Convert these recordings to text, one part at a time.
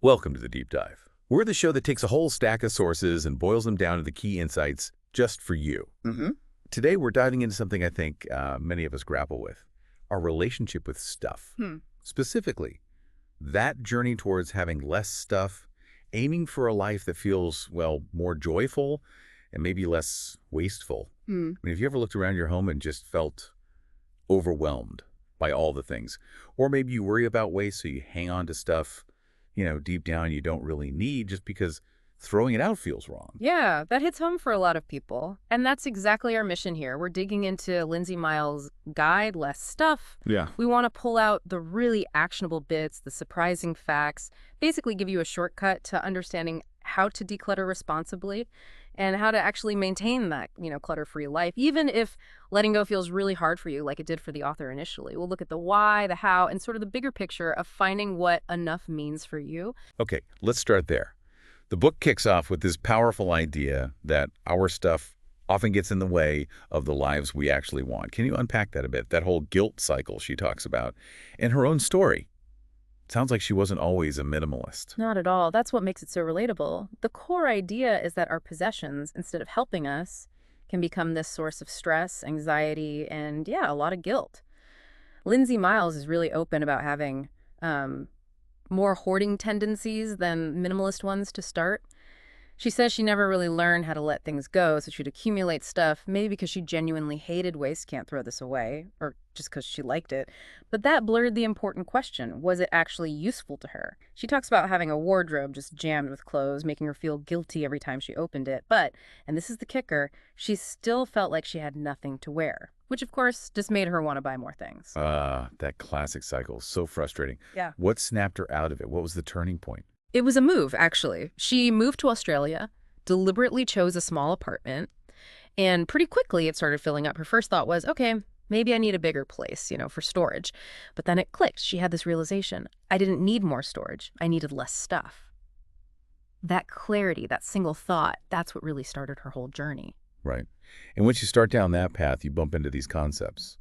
Welcome to the Deep Dive. We're the show that takes a whole stack of sources and boils them down to the key insights just for you. Mm-hmm. Today, we're diving into something I think many of us grapple with, our relationship with stuff. Specifically, that journey towards having less stuff, aiming for a life that feels, well, more joyful and maybe less wasteful. I mean, have you ever looked around your home and just felt overwhelmed by all the things? Or maybe you worry about waste, so you hang on to stuff, deep down you don't really need just because throwing it out feels wrong. Yeah, that hits home for a lot of people. And that's exactly our mission here. We're digging into Lindsay Miles' guide, Less Stuff. Yeah. We want to pull out the really actionable bits, the surprising facts, basically give you a shortcut to understanding how to declutter responsibly and how to actually maintain that, clutter-free life, even if letting go feels really hard for you, like it did for the author initially. We'll look at the why, the how, and sort of the bigger picture of finding what enough means for you. Okay, let's start there. The book kicks off with this powerful idea that our stuff often gets in the way of the lives we actually want. Can you unpack that a bit? That whole guilt cycle she talks about in her own story. Sounds like she wasn't always a minimalist. Not at all. That's what makes it so relatable. The core idea is that our possessions, instead of helping us, can become this source of stress, anxiety, and a lot of guilt. Lindsay Miles is really open about having more hoarding tendencies than minimalist ones to start. She says she never really learned how to let things go, so she'd accumulate stuff, maybe because she genuinely hated waste, can't throw this away, or just because she liked it. But that blurred the important question, was it actually useful to her? She talks about having a wardrobe just jammed with clothes, making her feel guilty every time she opened it. But, and this is the kicker, she still felt like she had nothing to wear, which of course just made her want to buy more things. That classic cycle, so frustrating. Yeah. What snapped her out of it? What was the turning point? It was a move, actually. She moved to Australia, deliberately chose a small apartment, and pretty quickly it started filling up. Her first thought was, okay, maybe I need a bigger place, for storage. But then it clicked. She had this realization. I didn't need more storage. I needed less stuff. That clarity, that single thought, that's what really started her whole journey. Right. And once you start down that path, you bump into these concepts.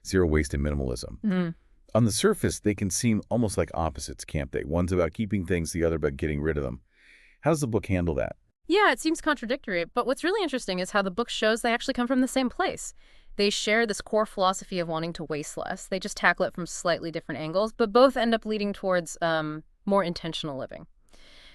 Zero waste and minimalism. On the surface, they can seem almost like opposites, can't they? One's about keeping things, the other about getting rid of them. How does the book handle that? Yeah, it seems contradictory, but what's really interesting is how the book shows they actually come from the same place. They share this core philosophy of wanting to waste less. They just tackle it from slightly different angles, but both end up leading towards more intentional living.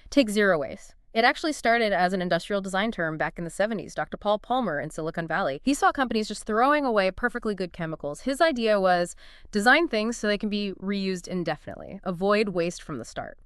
Take zero waste. It actually started as an industrial design term back in the 70s. Dr. Paul Palmer in Silicon Valley. He saw companies just throwing away perfectly good chemicals. His idea was design things so they can be reused indefinitely. Avoid waste from the start.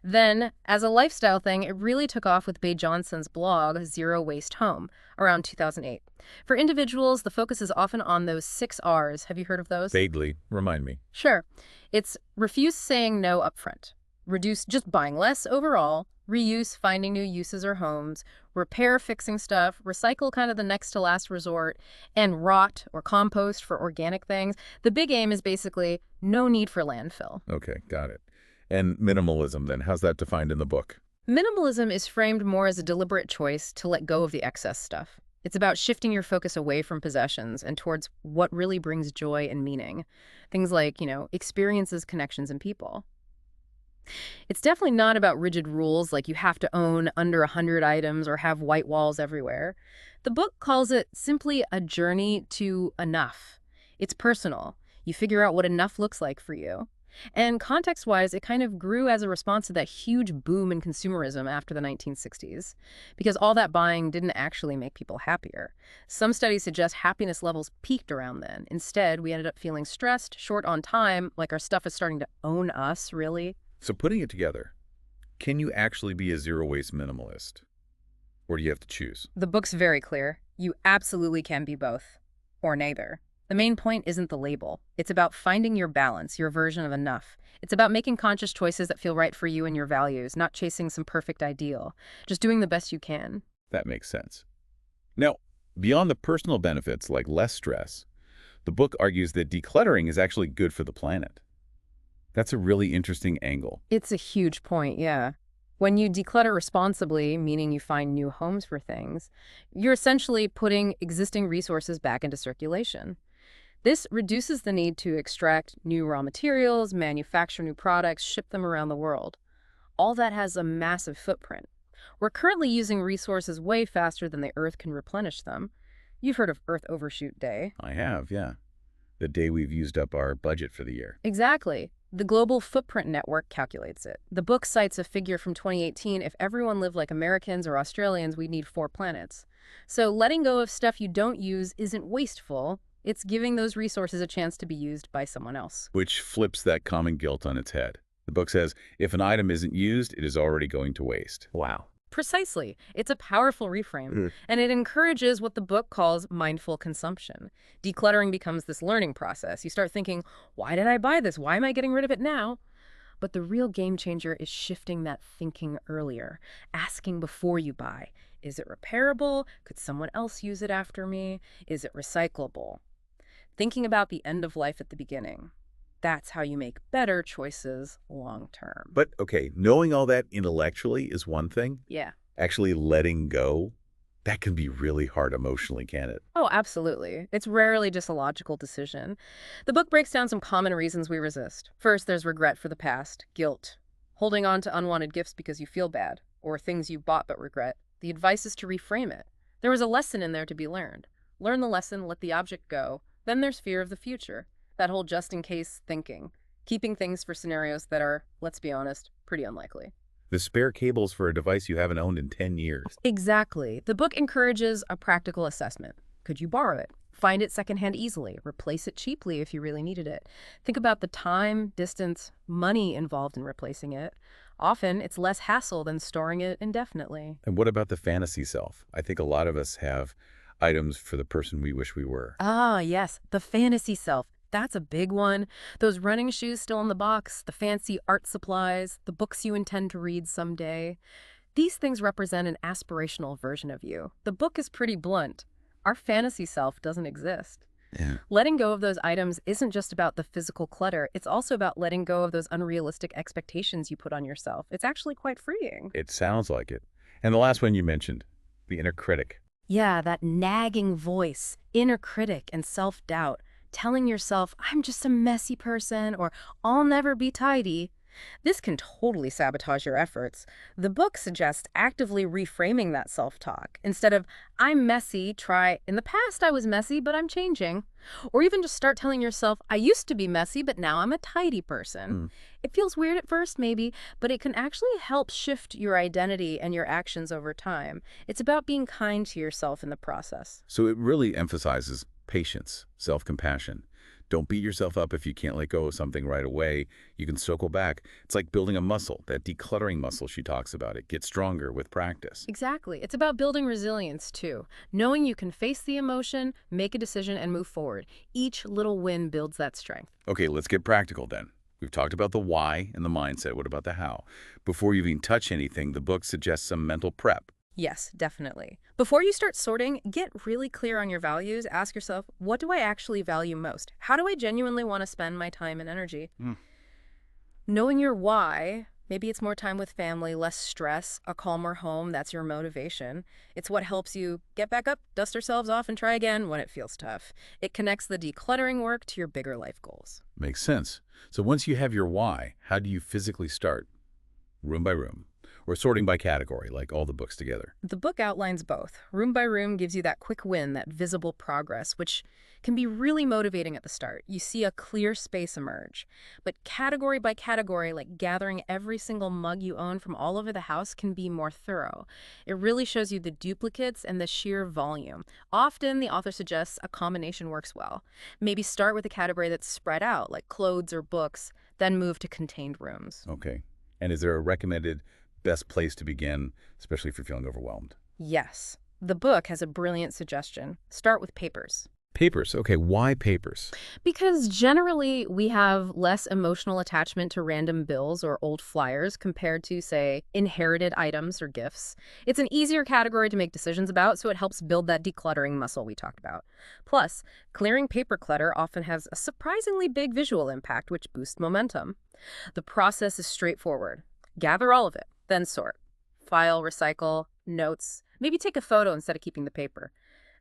Then, as a lifestyle thing, it really took off with Bay Johnson's blog, Zero Waste Home, around 2008. For individuals, the focus is often on those 6 R's. Have you heard of those? Vaguely. Remind me. Sure. It's refuse saying no upfront. Reduce just buying less overall, reuse finding new uses or homes, repair fixing stuff, recycle kind of the next to last resort, and rot or compost for organic things. The big aim is basically no need for landfill. Okay, got it. And minimalism then, how's that defined in the book? Minimalism is framed more as a deliberate choice to let go of the excess stuff. It's about shifting your focus away from possessions and towards what really brings joy and meaning. Things like, experiences, connections, and people. It's definitely not about rigid rules like you have to own under 100 items or have white walls everywhere. The book calls it simply a journey to enough. It's personal. You figure out what enough looks like for you. And context-wise, it kind of grew as a response to that huge boom in consumerism after the 1960s, because all that buying didn't actually make people happier. Some studies suggest happiness levels peaked around then. Instead, we ended up feeling stressed, short on time, like our stuff is starting to own us, really. So putting it together, can you actually be a zero-waste minimalist? Or do you have to choose? The book's very clear. You absolutely can be both, or neither. The main point isn't the label. It's about finding your balance, your version of enough. It's about making conscious choices that feel right for you and your values, not chasing some perfect ideal. Just doing the best you can. That makes sense. Now, beyond the personal benefits like less stress, the book argues that decluttering is actually good for the planet. That's a really interesting angle. It's a huge point, yeah. When you declutter responsibly, meaning you find new homes for things, you're essentially putting existing resources back into circulation. This reduces the need to extract new raw materials, manufacture new products, ship them around the world. all that has a massive footprint. We're currently using resources way faster than the Earth can replenish them. You've heard of Earth Overshoot Day. I have, yeah. The day we've used up our budget for the year. Exactly. The Global Footprint Network calculates it. The book cites a figure from 2018. If everyone lived like Americans or Australians, we'd need 4 planets. So letting go of stuff you don't use isn't wasteful. It's giving those resources a chance to be used by someone else. Which flips that common guilt on its head. The book says, if an item isn't used, it is already going to waste. Wow. Precisely. It's a powerful reframe, and it encourages what the book calls mindful consumption. Decluttering becomes this learning process. You start thinking, why did I buy this? Why am I getting rid of it now? But the real game changer is shifting that thinking earlier, asking before you buy. Is it repairable? Could someone else use it after me? Is it recyclable? Thinking about the end of life at the beginning. That's how you make better choices long term. But, okay, knowing all that intellectually is one thing. Yeah. Actually letting go, that can be really hard emotionally, can't it? Oh, absolutely. It's rarely just a logical decision. The book breaks down some common reasons we resist. First, there's regret for the past, guilt, holding on to unwanted gifts because you feel bad, or things you bought but regret. The advice is to reframe it. There was a lesson in there to be learned. Learn the lesson, let the object go. Then there's fear of the future. That whole just-in-case thinking, keeping things for scenarios that are, let's be honest, pretty unlikely. The spare cables for a device you haven't owned in 10 years. Exactly. The book encourages a practical assessment. Could you borrow it? Find it secondhand easily. Replace it cheaply if you really needed it. Think about the time, distance, money involved in replacing it. Often, it's less hassle than storing it indefinitely. And what about the fantasy self? I think a lot of us have items for the person we wish we were. Ah, yes, the fantasy self. That's a big one. Those running shoes still in the box, the fancy art supplies, the books you intend to read someday. These things represent an aspirational version of you. The book is pretty blunt. Our fantasy self doesn't exist. Yeah. Letting go of those items isn't just about the physical clutter. It's also about letting go of those unrealistic expectations you put on yourself. It's actually quite freeing. It sounds like it. And the last one you mentioned, the inner critic. Yeah, that nagging voice, inner critic and self-doubt. Telling yourself, I'm just a messy person, or I'll never be tidy. This can totally sabotage your efforts. The book suggests actively reframing that self-talk. Instead of, I'm messy, try, in the past I was messy, but I'm changing. Or even just start telling yourself, I used to be messy, but now I'm a tidy person. It feels weird at first, maybe, but it can actually help shift your identity and your actions over time. It's about being kind to yourself in the process. So it really emphasizes patience, self-compassion. Don't beat yourself up if you can't let go of something right away. You can circle back. It's like building a muscle, that decluttering muscle she talks about. It gets stronger with practice. Exactly. It's about building resilience, too. Knowing you can face the emotion, make a decision, and move forward. Each little win builds that strength. Okay, let's get practical then. We've talked about the why and the mindset. What about the how? Before you even touch anything, the book suggests some mental prep. Yes, definitely. Before you start sorting, get really clear on your values. Ask yourself, what do I actually value most? How do I genuinely want to spend my time and energy? Knowing your why, maybe it's more time with family, less stress, a calmer home, that's your motivation. It's what helps you get back up, dust ourselves off, and try again when it feels tough. It connects the decluttering work to your bigger life goals. Makes sense. So once you have your why, how do you physically start? Room by room. Or sorting by category, like all the books together. The book outlines both. Room by room gives you that quick win, that visible progress, which can be really motivating at the start. You see a clear space emerge. But category by category, like gathering every single mug you own from all over the house, can be more thorough. It really shows you the duplicates and the sheer volume. Often, the author suggests a combination works well. Maybe start with a category that's spread out, like clothes or books, then move to contained rooms. Okay. And is there a recommended best place to begin, especially if you're feeling overwhelmed? Yes. The book has a brilliant suggestion. Start with papers. Papers. Okay, why papers? Because generally, we have less emotional attachment to random bills or old flyers compared to, say, inherited items or gifts. It's an easier category to make decisions about, so it helps build that decluttering muscle we talked about. Plus, clearing paper clutter often has a surprisingly big visual impact, which boosts momentum. The process is straightforward. Gather all of it, then sort. File, recycle, notes. Maybe take a photo instead of keeping the paper.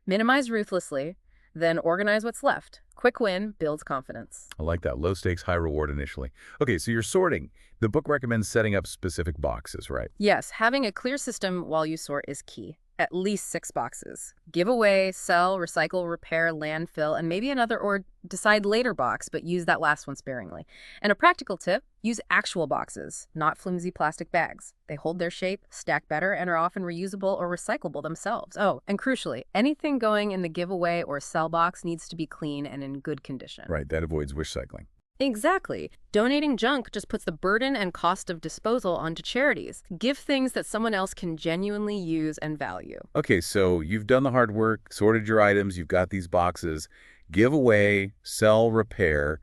Minimize ruthlessly. Then organize what's left. Quick win builds confidence. I like that. Low stakes, high reward initially. Okay, so you're sorting. The book recommends setting up specific boxes, right? Yes, having a clear system while you sort is key. At least 6 boxes. Give away, sell, recycle, repair, landfill, and maybe another or decide later box, but use that last one sparingly. And a practical tip, use actual boxes, not flimsy plastic bags. They hold their shape, stack better, and are often reusable or recyclable themselves. Oh, and crucially, anything going in the giveaway or sell box needs to be clean and in good condition. Right, that avoids wish cycling. Exactly. Donating junk just puts the burden and cost of disposal onto charities. Give things that someone else can genuinely use and value. Okay, so you've done the hard work, sorted your items, you've got these boxes. Give away, sell, repair.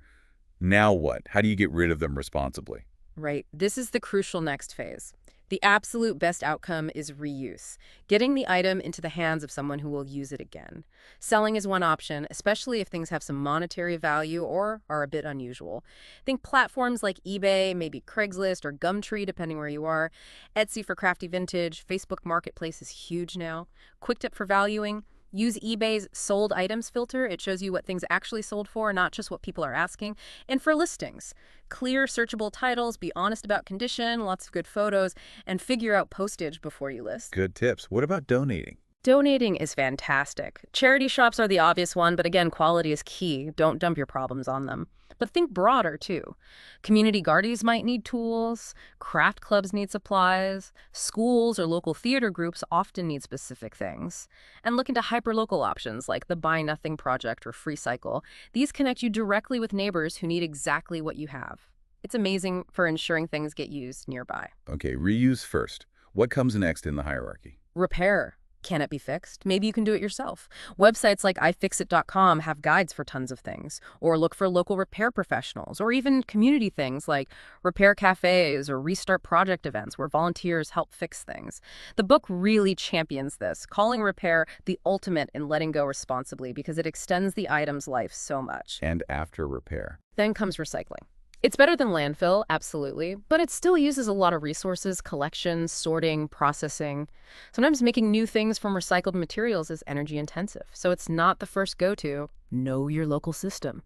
Now what? How do you get rid of them responsibly? Right. This is the crucial next phase. The absolute best outcome is reuse, getting the item into the hands of someone who will use it again. Selling is one option, especially if things have some monetary value or are a bit unusual. Think platforms like eBay, maybe Craigslist or Gumtree, depending where you are. Etsy for crafty vintage. Facebook Marketplace is huge now. Quick tip for valuing. Use eBay's sold items filter. It shows you what things actually sold for, not just what people are asking. And for listings, clear, searchable titles, be honest about condition, lots of good photos, and figure out postage before you list. Good tips. What about donating? Donating is fantastic. Charity shops are the obvious one, but again, quality is key. Don't dump your problems on them. But think broader, too. Community gardens might need tools, craft clubs need supplies, schools or local theater groups often need specific things. And look into hyperlocal options like the Buy Nothing Project or Free Cycle. These connect you directly with neighbors who need exactly what you have. It's amazing for ensuring things get used nearby. Okay, reuse first. What comes next in the hierarchy? Repair. Can it be fixed? Maybe you can do it yourself. Websites like ifixit.com have guides for tons of things. Or look for local repair professionals, or even community things like repair cafes or restart project events where volunteers help fix things. The book really champions this, calling repair the ultimate in letting go responsibly because it extends the item's life so much. And after repair? Then comes recycling. It's better than landfill, absolutely, but it still uses a lot of resources, collection, sorting, processing. Sometimes making new things from recycled materials is energy intensive, so it's not the first go-to. Know your local system.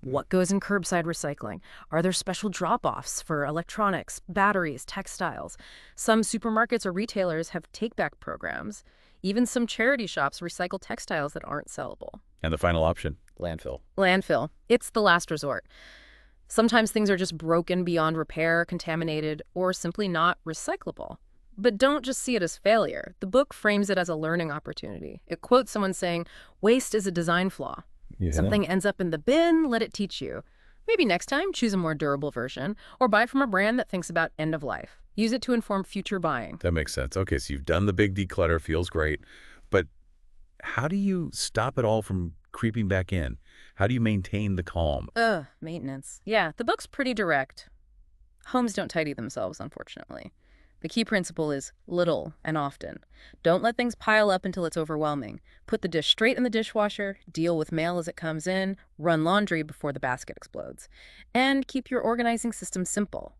What goes in curbside recycling? Are there special drop-offs for electronics, batteries, textiles? Some supermarkets or retailers have take-back programs. Even some charity shops recycle textiles that aren't sellable. And the final option? Landfill. Landfill. It's the last resort. Sometimes things are just broken beyond repair, contaminated, or simply not recyclable. But don't just see it as failure. The book frames it as a learning opportunity. It quotes someone saying, "Waste is a design flaw. Something ends up in the bin, let it teach you. Maybe next time, choose a more durable version, or buy from a brand that thinks about end of life. Use it to inform future buying." That makes sense. Okay, so you've done the big declutter, feels great. But how do you stop it all from creeping back in? How do you maintain the calm? Maintenance. Yeah, the book's pretty direct. Homes don't tidy themselves, unfortunately. The key principle is little and often. Don't let things pile up until it's overwhelming. Put the dish straight in the dishwasher, deal with mail as it comes in, run laundry before the basket explodes. And keep your organizing system simple.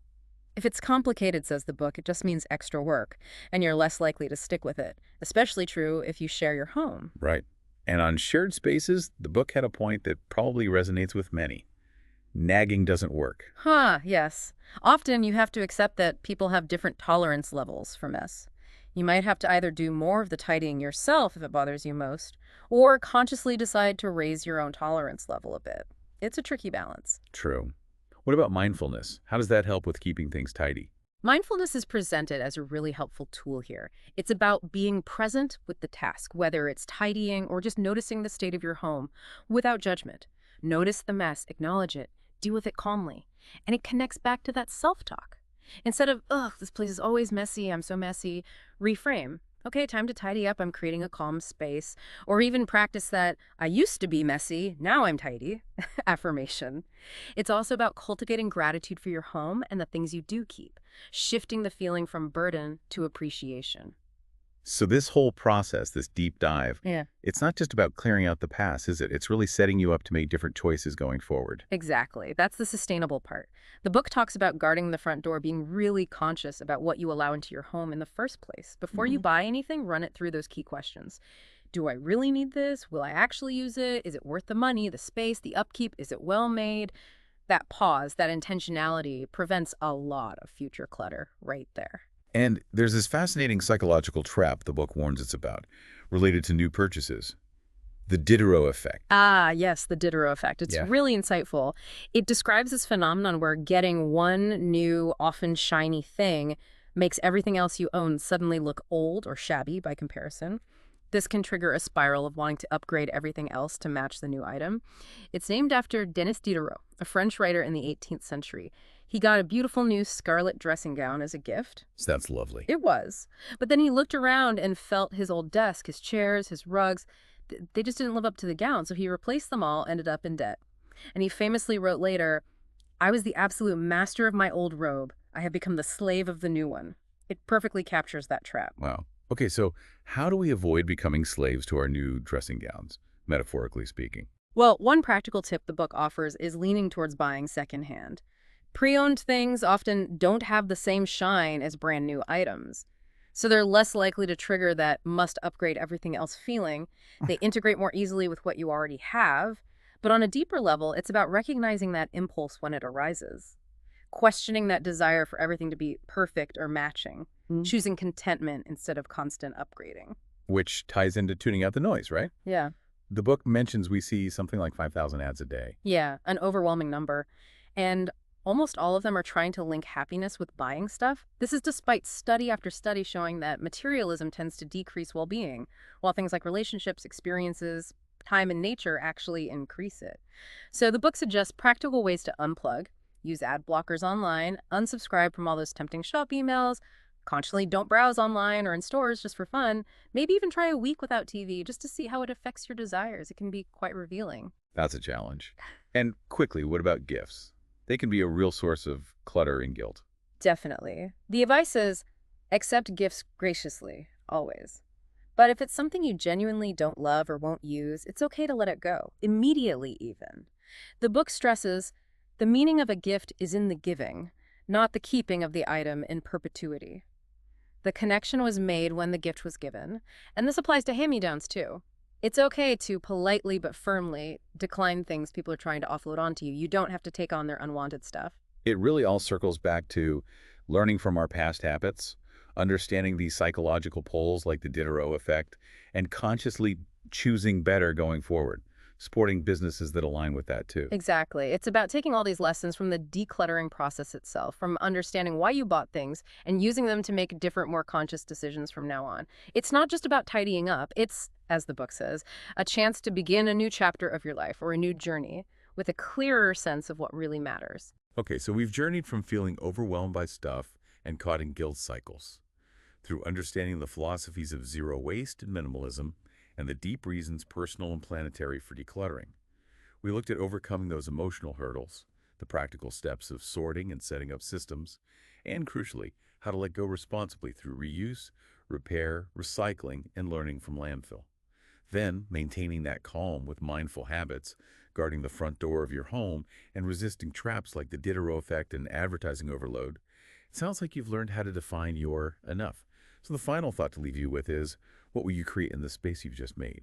If it's complicated, says the book, it just means extra work, and you're less likely to stick with it. Especially true if you share your home. Right. And on shared spaces, the book had a point that probably resonates with many. Nagging doesn't work. Yes. Often you have to accept that people have different tolerance levels for mess. You might have to either do more of the tidying yourself if it bothers you most, or consciously decide to raise your own tolerance level a bit. It's a tricky balance. True. What about mindfulness? How does that help with keeping things tidy? Mindfulness is presented as a really helpful tool here. It's about being present with the task, whether it's tidying or just noticing the state of your home without judgment. Notice the mess, acknowledge it, deal with it calmly. And it connects back to that self-talk. Instead of, ugh, this place is always messy, I'm so messy, reframe. Okay, time to tidy up, I'm creating a calm space. Or even practice that, I used to be messy, now I'm tidy, affirmation. It's also about cultivating gratitude for your home and the things you do keep, shifting the feeling from burden to appreciation. So this whole process, this deep dive, Yeah. it's not just about clearing out the past, is it? It's really setting you up to make different choices going forward. Exactly. That's the sustainable part. The book talks about guarding the front door, being really conscious about what you allow into your home in the first place. Before you buy anything, run it through those key questions. Do I really need this? Will I actually use it? Is it worth the money, the space, the upkeep? Is it well made? That pause, that intentionality prevents a lot of future clutter right there. And there's this fascinating psychological trap the book warns us about, related to new purchases. The Diderot effect. Ah, yes, the Diderot effect. It's Yeah. really insightful. It describes this phenomenon where getting one new, often shiny thing makes everything else you own suddenly look old or shabby by comparison. This can trigger a spiral of wanting to upgrade everything else to match the new item. It's named after Denis Diderot, a French writer in the 18th century. He got a beautiful new scarlet dressing gown as a gift. So that's lovely. It was. But then he looked around and felt his old desk, his chairs, his rugs. They just didn't live up to the gown, so he replaced them all, ended up in debt. And he famously wrote later, "I was the absolute master of my old robe. I have become the slave of the new one." It perfectly captures that trap. Wow. Okay, so how do we avoid becoming slaves to our new dressing gowns, metaphorically speaking? Well, one practical tip the book offers is leaning towards buying secondhand. Pre-owned things often don't have the same shine as brand new items. So they're less likely to trigger that must upgrade everything else feeling. They integrate more easily with what you already have. But on a deeper level, it's about recognizing that impulse when it arises, questioning that desire for everything to be perfect or matching, choosing contentment instead of constant upgrading. Which ties into tuning out the noise, right? Yeah. The book mentions we see something like 5,000 ads a day. Yeah, an overwhelming number. And almost all of them are trying to link happiness with buying stuff. This is despite study after study showing that materialism tends to decrease well-being, while things like relationships, experiences, time, and nature actually increase it. So the book suggests practical ways to unplug, use ad blockers online, unsubscribe from all those tempting shop emails, consciously don't browse online or in stores just for fun, maybe even try a week without TV just to see how it affects your desires. It can be quite revealing. That's a challenge. And quickly, what about gifts? They can be a real source of clutter and guilt. Definitely. The advice is accept gifts graciously, always. But if it's something you genuinely don't love or won't use, it's okay to let it go, immediately even. The book stresses the meaning of a gift is in the giving, not the keeping of the item in perpetuity. The connection was made when the gift was given, and this applies to hand-me-downs too. It's okay to politely but firmly decline things people are trying to offload onto you. You don't have to take on their unwanted stuff. It really all circles back to learning from our past habits, understanding these psychological pulls like the Diderot effect, and consciously choosing better going forward, supporting businesses that align with that too. Exactly. It's about taking all these lessons from the decluttering process itself, from understanding why you bought things and using them to make different, more conscious decisions from now on. It's not just about tidying up. It's, as the book says, a chance to begin a new chapter of your life or a new journey with a clearer sense of what really matters. Okay, so we've journeyed from feeling overwhelmed by stuff and caught in guilt cycles through understanding the philosophies of zero waste and minimalism and the deep reasons personal and planetary for decluttering. We looked at overcoming those emotional hurdles, the practical steps of sorting and setting up systems, and crucially, how to let go responsibly through reuse, repair, recycling, and learning from landfill. Then, maintaining that calm with mindful habits, guarding the front door of your home, and resisting traps like the Diderot effect and advertising overload. It sounds like you've learned how to define your enough. So the final thought to leave you with is, what will you create in the space you've just made?